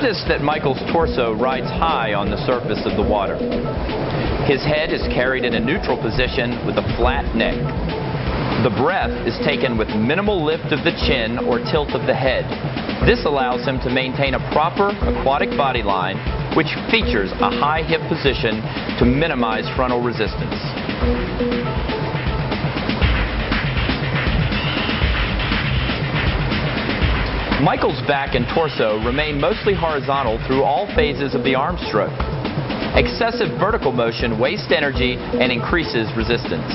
Notice that Michael's torso rides high on the surface of the water. His head is carried in a neutral position with a flat neck. The breath is taken with minimal lift of the chin or tilt of the head. This allows him to maintain a proper aquatic body line, which features a high hip position to minimize frontal resistance. Michael's back and torso remain mostly horizontal through all phases of the arm stroke. Excessive vertical motion wastes energy and increases resistance.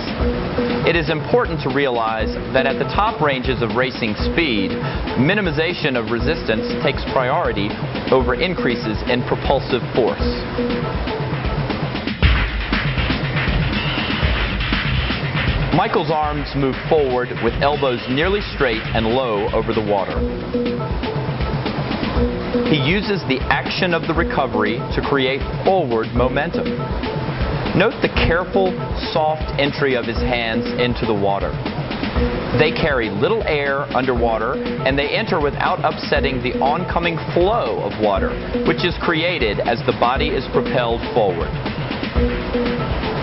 It is important to realize that at the top ranges of racing speed, minimization of resistance takes priority over increases in propulsive force. Michael's arms move forward with elbows nearly straight and low over the water. He uses the action of the recovery to create forward momentum. Note the careful, soft entry of his hands into the water. They carry little air underwater, and they enter without upsetting the oncoming flow of water, which is created as the body is propelled forward.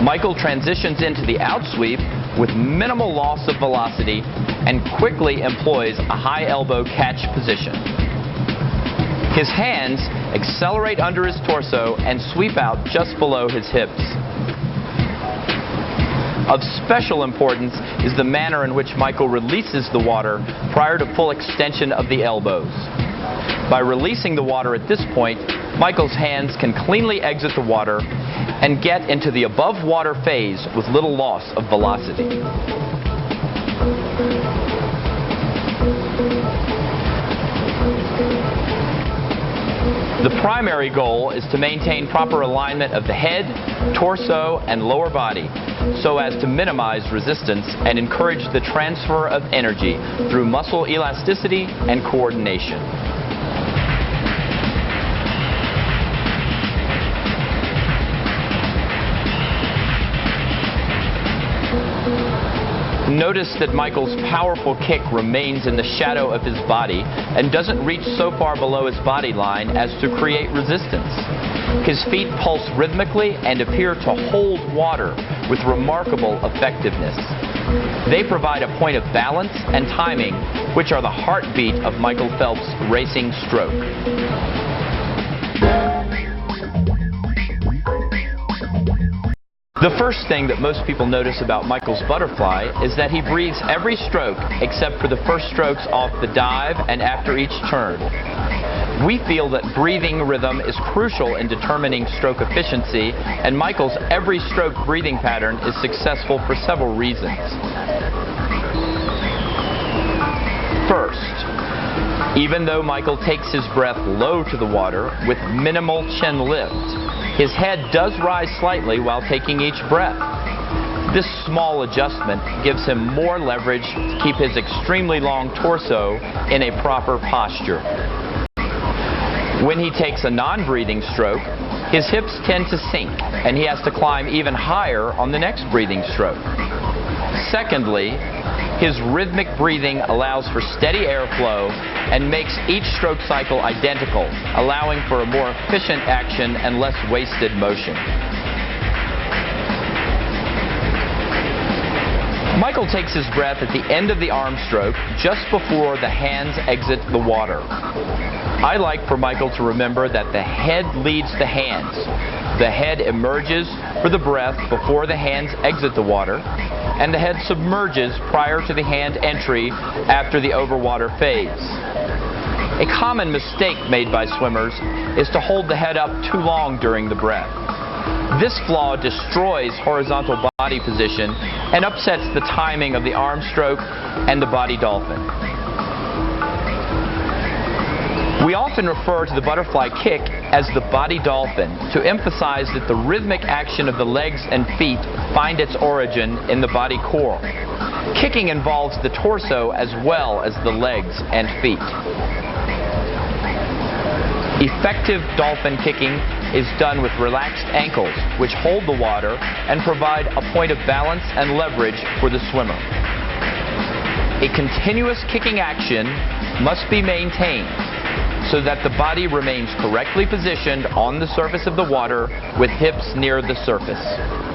Michael transitions into the outsweep with minimal loss of velocity and quickly employs a high elbow catch position. His hands accelerate under his torso and sweep out just below his hips. Of special importance is the manner in which Michael releases the water prior to full extension of the elbows. By releasing the water at this point, Michael's hands can cleanly exit the water and get into the above water phase with little loss of velocity. The primary goal is to maintain proper alignment of the head, torso, and lower body so as to minimize resistance and encourage the transfer of energy through muscle elasticity and coordination. Notice that Michael's powerful kick remains in the shadow of his body and doesn't reach so far below his body line as to create resistance. His feet pulse rhythmically and appear to hold water with remarkable effectiveness. They provide a point of balance and timing, which are the heartbeat of Michael Phelps' racing stroke. The first thing that most people notice about Michael's butterfly is that he breathes every stroke except for the first strokes off the dive and after each turn. We feel that breathing rhythm is crucial in determining stroke efficiency, and Michael's every stroke breathing pattern is successful for several reasons. First, even though Michael takes his breath low to the water with minimal chin lift, his head does rise slightly while taking each breath. This small adjustment gives him more leverage to keep his extremely long torso in a proper posture. When he takes a non-breathing stroke, his hips tend to sink, and he has to climb even higher on the next breathing stroke. Secondly, his rhythmic breathing allows for steady airflow and makes each stroke cycle identical, allowing for a more efficient action and less wasted motion. Michael takes his breath at the end of the arm stroke just before the hands exit the water. I like for Michael to remember that the head leads the hands. The head emerges for the breath before the hands exit the water, and the head submerges prior to the hand entry after the overwater phase. A common mistake made by swimmers is to hold the head up too long during the breath. This flaw destroys horizontal body position and upsets the timing of the arm stroke and the body dolphin. We often refer to the butterfly kick as the body dolphin to emphasize that the rhythmic action of the legs and feet find its origin in the body core. Kicking involves the torso as well as the legs and feet. Effective dolphin kicking is done with relaxed ankles, which hold the water and provide a point of balance and leverage for the swimmer. A continuous kicking action must be maintained so that the body remains correctly positioned on the surface of the water with hips near the surface.